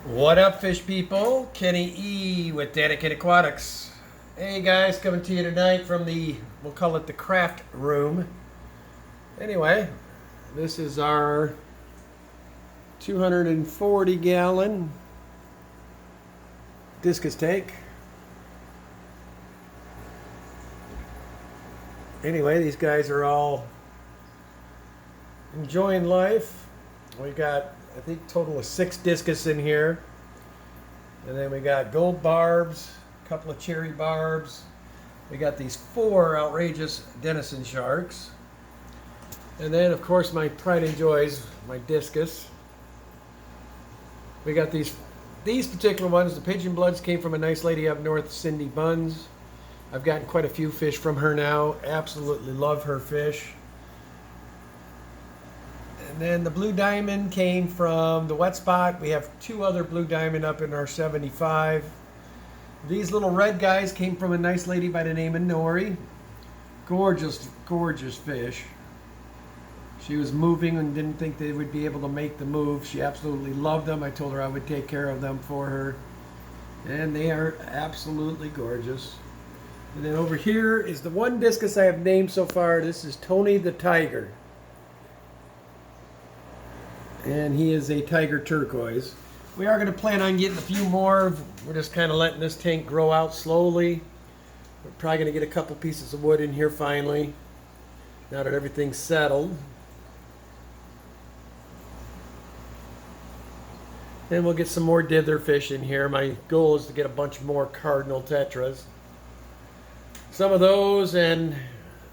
What up, fish people? Kenny E with Dedicated Aquatics. Hey guys, coming to you tonight from we'll call it the craft room. Anyway, this is our 240 gallon Discus tank. Anyway, these guys are all enjoying life. We got, I think, total of 6 Discus in here. And then we got gold barbs, a couple of cherry barbs. We got these 4 outrageous Denison sharks. And then, of course, my pride and joys, my Discus. We got these particular ones. The pigeon bloods came from a nice lady up north, Cindy Buns. I've gotten quite a few fish from her now. Absolutely love her fish. And then the blue diamond came from the wet spot. We have 2 other blue diamond up in our 75. These little red guys came from a nice lady by the name of Nori. Gorgeous, gorgeous fish. She was moving and didn't think they would be able to make the move. She absolutely loved them. I told her I would take care of them for her. And they are absolutely gorgeous. And then over here is the one Discus I have named so far. This is Tony the Tiger. And he is a tiger turquoise. We are going to plan on getting a few more. We're just kind of letting this tank grow out slowly. We're probably going to get a couple pieces of wood in here finally, now that everything's settled. And we'll get some more dither fish in here. My goal is to get a bunch more cardinal tetras. Some of those, and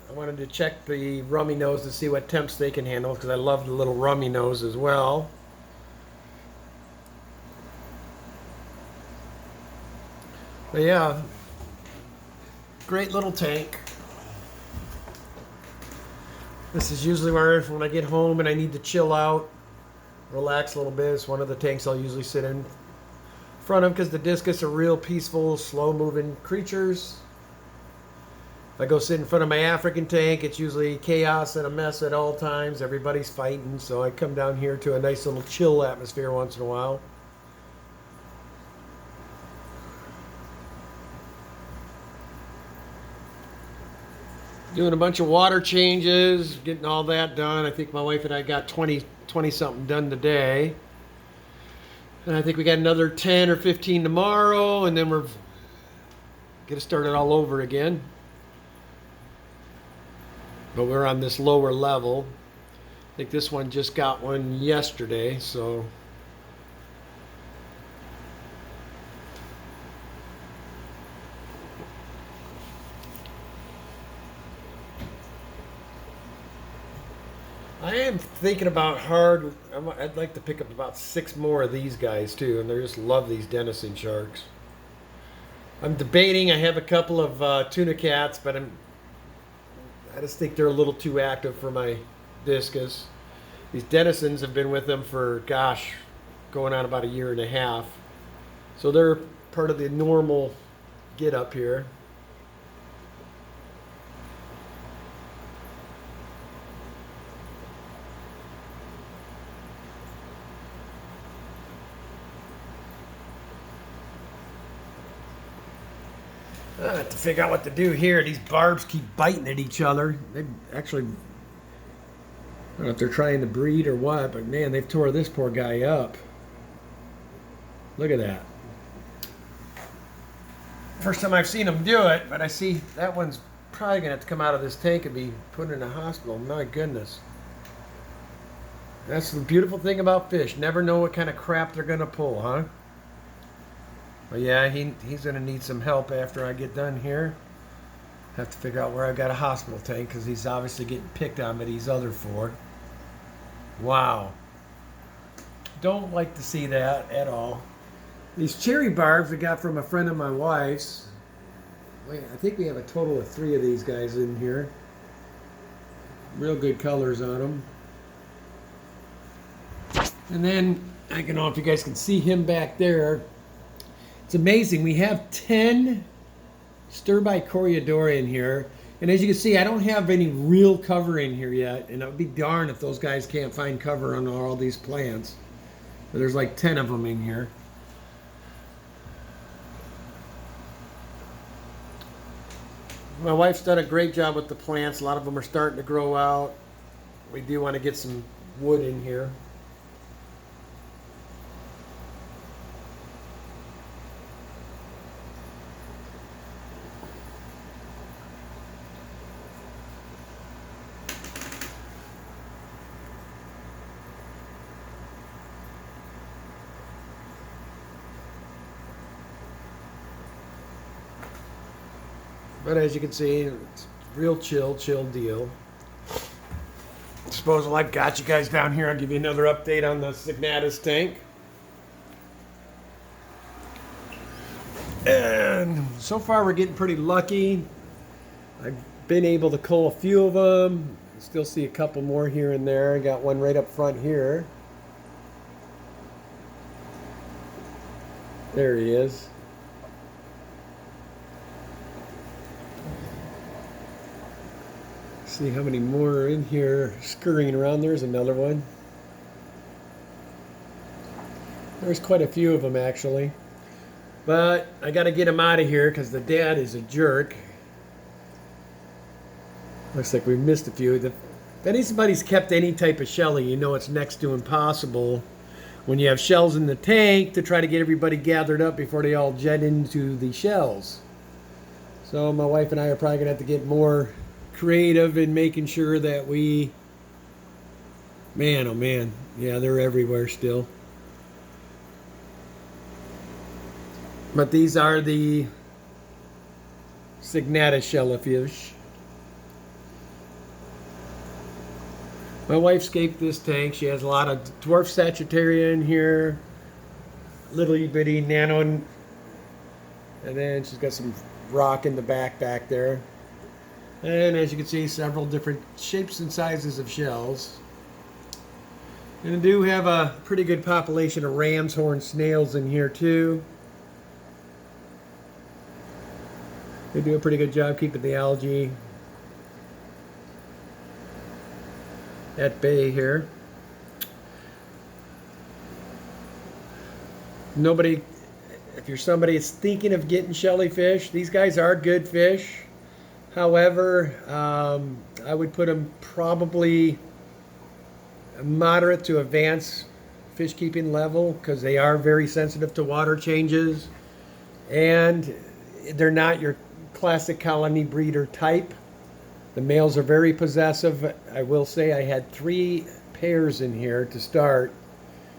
I wanted to check the rummy nose to see what temps they can handle, because I love the little rummy nose as well. But yeah, great little tank. This is usually where, when I get home and I need to chill out, relax a little bit, it's one of the tanks I'll usually sit in front of, because the Discus are real peaceful, slow-moving creatures. If I go sit in front of my African tank, it's usually chaos and a mess at all times. Everybody's fighting, so I come down here to a nice little chill atmosphere once in a while. Doing a bunch of water changes, getting all that done. I think my wife and I got 20 something done today. And I think we got another 10 or 15 tomorrow, and then we're going to start it all over again. But we're on this lower level. I think this one just got one yesterday, so. I am thinking about I'd like to pick up about 6 more of these guys too, and I just love these Denison sharks. I'm debating. I have a couple of tuna cats, but I just think they're a little too active for my Discus. These Denisons have been with them for, gosh, going on about a year and a half. So they're part of the normal get up here. I have to figure out what to do here. These barbs keep biting at each other. They actually, I don't know if they're trying to breed or what, but man, they've tore this poor guy up. Look at that. First time I've seen them do it, but I see that one's probably going to have to come out of this tank and be put in a hospital. My goodness. That's the beautiful thing about fish. Never know what kind of crap they're going to pull, huh? But yeah, he's going to need some help after I get done here. Have to figure out where I got a hospital tank, because he's obviously getting picked on by these other 4. Wow. Don't like to see that at all. These cherry barbs I got from a friend of my wife's. Wait, I think we have a total of 3 of these guys in here. Real good colors on them. And then, I don't know if you guys can see him back there. It's amazing. We have 10 stir-by Coriodoria in here. And as you can see, I don't have any real cover in here yet. And it would be darn if those guys can't find cover on all these plants. But there's like 10 of them in here. My wife's done a great job with the plants. A lot of them are starting to grow out. We do want to get some wood in here. But as you can see, it's real chill deal. Disposal, I've got you guys down here. I'll give you another update on the Signatus tank. And so far we're getting pretty lucky. I've been able to cull a few of them. Still see a couple more here and there. I got one right up front here. There he is. See how many more are in here scurrying around. There's another one. There's quite a few of them actually. But I got to get them out of here because the dad is a jerk. Looks like we've missed a few. If anybody's kept any type of shelly, you know it's next to impossible when you have shells in the tank to try to get everybody gathered up before they all jet into the shells. So my wife and I are probably going to have to get more creative in making sure that we, man, oh man, yeah, they're everywhere still. But these are the Signatus shellfish. My wife scaped this tank. She has a lot of dwarf Sagittaria in here, little bitty nano, and then she's got some rock in the back there. And as you can see, several different shapes and sizes of shells. And I do have a pretty good population of ram's horn snails in here too. They do a pretty good job keeping the algae at bay here. Nobody, if you're somebody that's thinking of getting shellyfish, these guys are good fish. However, I would put them probably moderate to advanced fish keeping level because they are very sensitive to water changes and they're not your classic colony breeder type. The males are very possessive. I will say I had 3 pairs in here to start.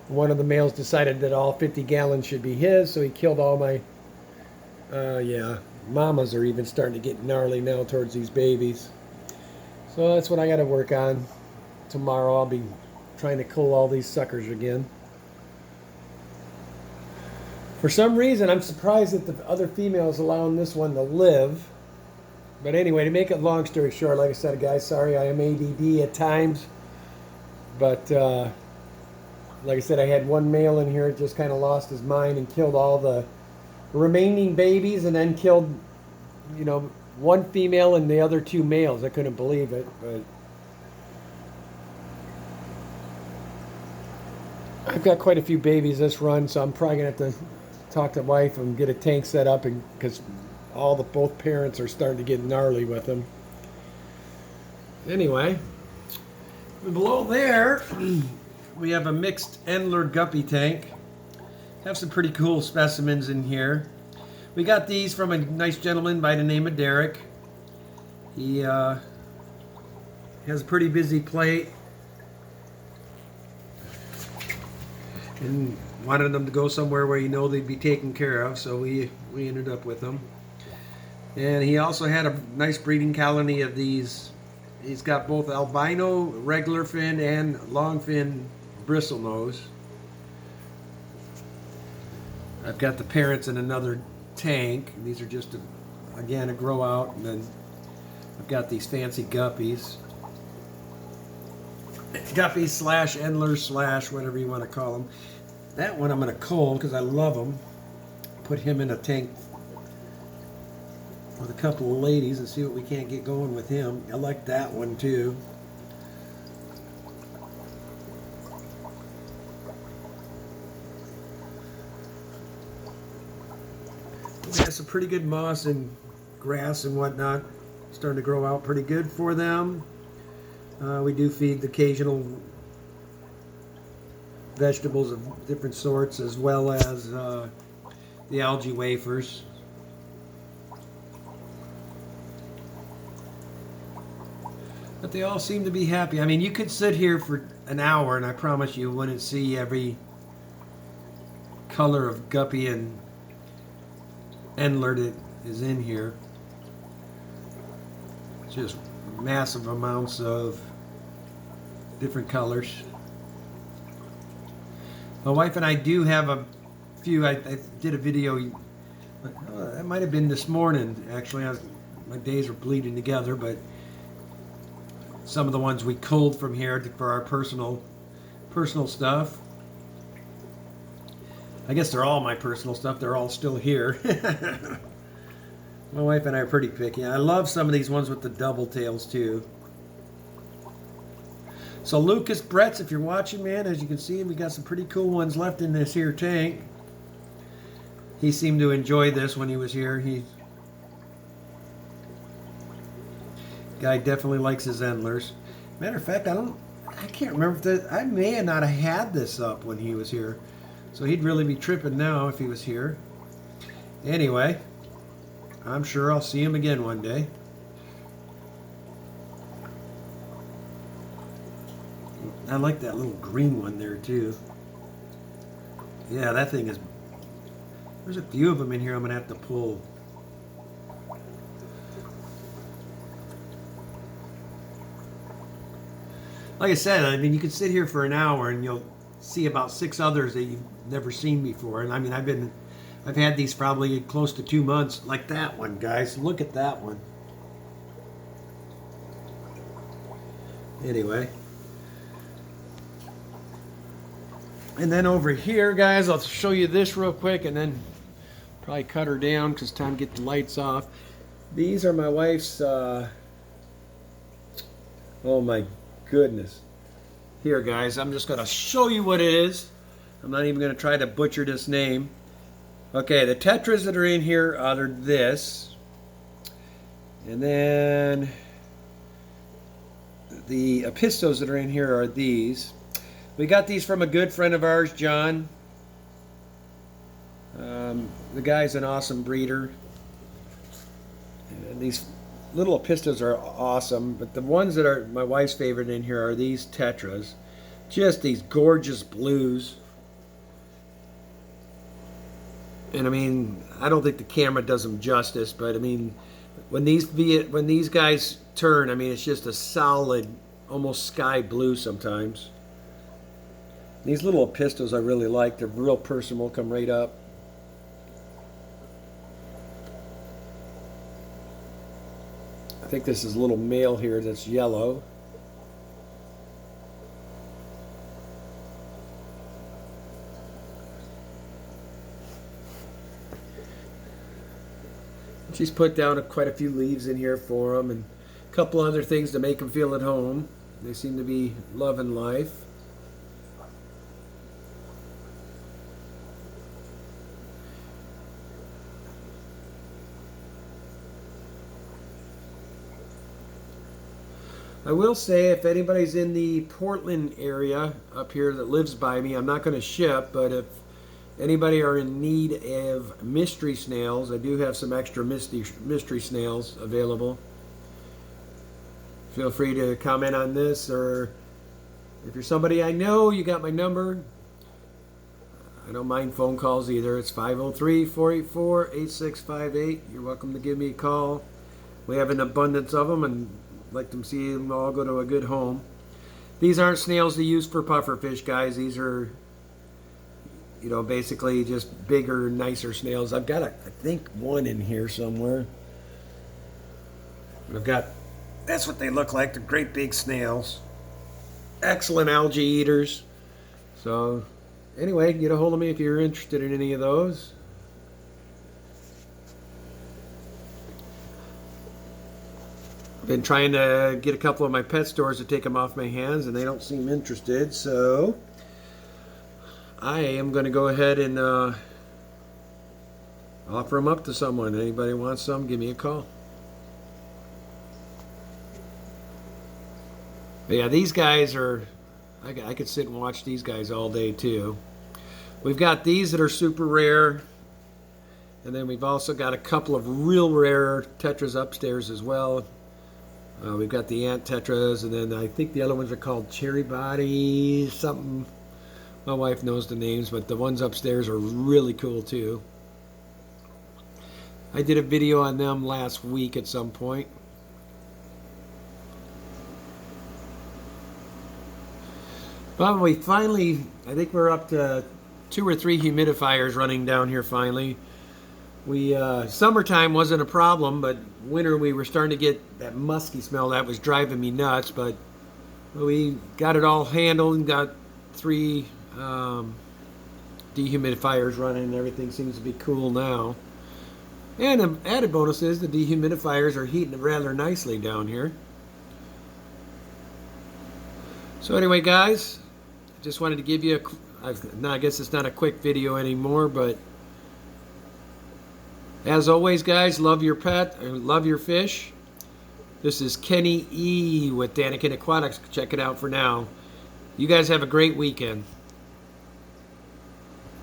One of the males decided that all 50 gallons should be his, so he killed all my, yeah. Mamas are even starting to get gnarly now towards these babies. So that's what I got to work on. Tomorrow I'll be trying to cull all these suckers again. For some reason I'm surprised that the other female is allowing this one to live. But anyway, to make a long story short, like I said, guys, sorry I am ADD at times. But like I said, I had one male in here that just kind of lost his mind and killed all the remaining babies and then killed, you know, one female and the other 2 males. I couldn't believe it, but I've got quite a few babies this run, so I'm probably gonna have to talk to wife and get a tank set up, and because both parents are starting to get gnarly with them. Anyway, below there we have a mixed Endler guppy tank. Have some pretty cool specimens in here. We got these from a nice gentleman by the name of Derek. He has a pretty busy plate and wanted them to go somewhere where you know they'd be taken care of, so we ended up with them. And he also had a nice breeding colony of these. He's got both albino regular fin and long fin bristlenose. I've got the parents in another tank. These are just, again, a grow out. And then I've got these fancy guppies. Guppies slash Endlers slash whatever you want to call them. That one I'm going to cull because I love him. Put him in a tank with a couple of ladies and see what we can't get going with him. I like that one too. We got some pretty good moss and grass and whatnot starting to grow out pretty good for them. We do feed the occasional vegetables of different sorts, as well as the algae wafers. But they all seem to be happy. I mean, you could sit here for an hour and I promise you wouldn't see every color of guppy and endler that is in here. Just massive amounts of different colors. My wife and I do have a few. I did a video. It might have been this morning. Actually, my days are bleeding together. But some of the ones we culled from here for our personal stuff. I guess they're all my personal stuff. They're all still here. My wife and I are pretty picky. I love some of these ones with the double tails too. So Lucas Bretts, if you're watching, man, as you can see, we got some pretty cool ones left in this here tank. He seemed to enjoy this when he was here. Guy definitely likes his endlers. Matter of fact, I can't remember if I may have not have had this up when he was here. So he'd really be tripping now if he was here. Anyway, I'm sure I'll see him again one day. I like that little green one there too. Yeah, that thing is... There's a few of them in here I'm going to have to pull. Like I said, I mean, you could sit here for an hour and you'll see about 6 others that you've never seen before. And I mean, I've had these probably close to 2 months. Like that one, guys. Look at that one. Anyway. And then over here, guys, I'll show you this real quick and then probably cut her down because time to get the lights off. These are my wife's, oh my goodness. Here, guys, I'm just going to show you what it is. I'm not even going to try to butcher this name. Okay, the Tetras that are in here are this. And then the Apistos that are in here are these. We got these from a good friend of ours, John. The guy's an awesome breeder. And these little Apistos are awesome, but the ones that are my wife's favorite in here are these Tetras. Just these gorgeous blues. And I mean, I don't think the camera does them justice, but I mean, when these guys turn, I mean, it's just a solid, almost sky blue sometimes. These little Apistos I really like. They're real personal, come right up. I think this is a little male here that's yellow. She's put down quite a few leaves in here for them and a couple other things to make them feel at home. They seem to be loving life. I will say, if anybody's in the Portland area up here that lives by me, I'm not going to ship, but if anybody are in need of mystery snails, I do have some extra mystery snails available. Feel free to comment on this, or if you're somebody I know, you got my number. I don't mind phone calls either. It's 503-484-8658. You're welcome to give me a call. We have an abundance of them, and like to see them all go to a good home. These aren't snails to use for pufferfish, guys. These are, you know, basically just bigger, nicer snails. I've got, I think, one in here somewhere. I've got, that's what they look like. They're great big snails. Excellent algae eaters. So, anyway, get a hold of me if you're interested in any of those. Been trying to get a couple of my pet stores to take them off my hands, and they don't seem interested, so I am going to go ahead and offer them up to someone. Anybody wants some, give me a call. But yeah, these guys are, I could sit and watch these guys all day too. We've got these that are super rare. And then we've also got a couple of real rare tetras upstairs as well. We've got the ant tetras, and then I think the other ones are called cherry body something. My wife knows the names, but the ones upstairs are really cool too. I did a video on them last week at some point. Well, we finally, I think we're up to 2 or 3 humidifiers running down here finally. Summertime wasn't a problem, but winter we were starting to get that musky smell that was driving me nuts. But we got it all handled and got 3 dehumidifiers running, and everything seems to be cool now. And an added bonus is the dehumidifiers are heating rather nicely down here. So anyway, guys, I just wanted to give you I guess it's not a quick video anymore, but as always, guys, love your pet, love your fish. This is Kenny E with Danikin Aquatics. Check it out for now. You guys have a great weekend.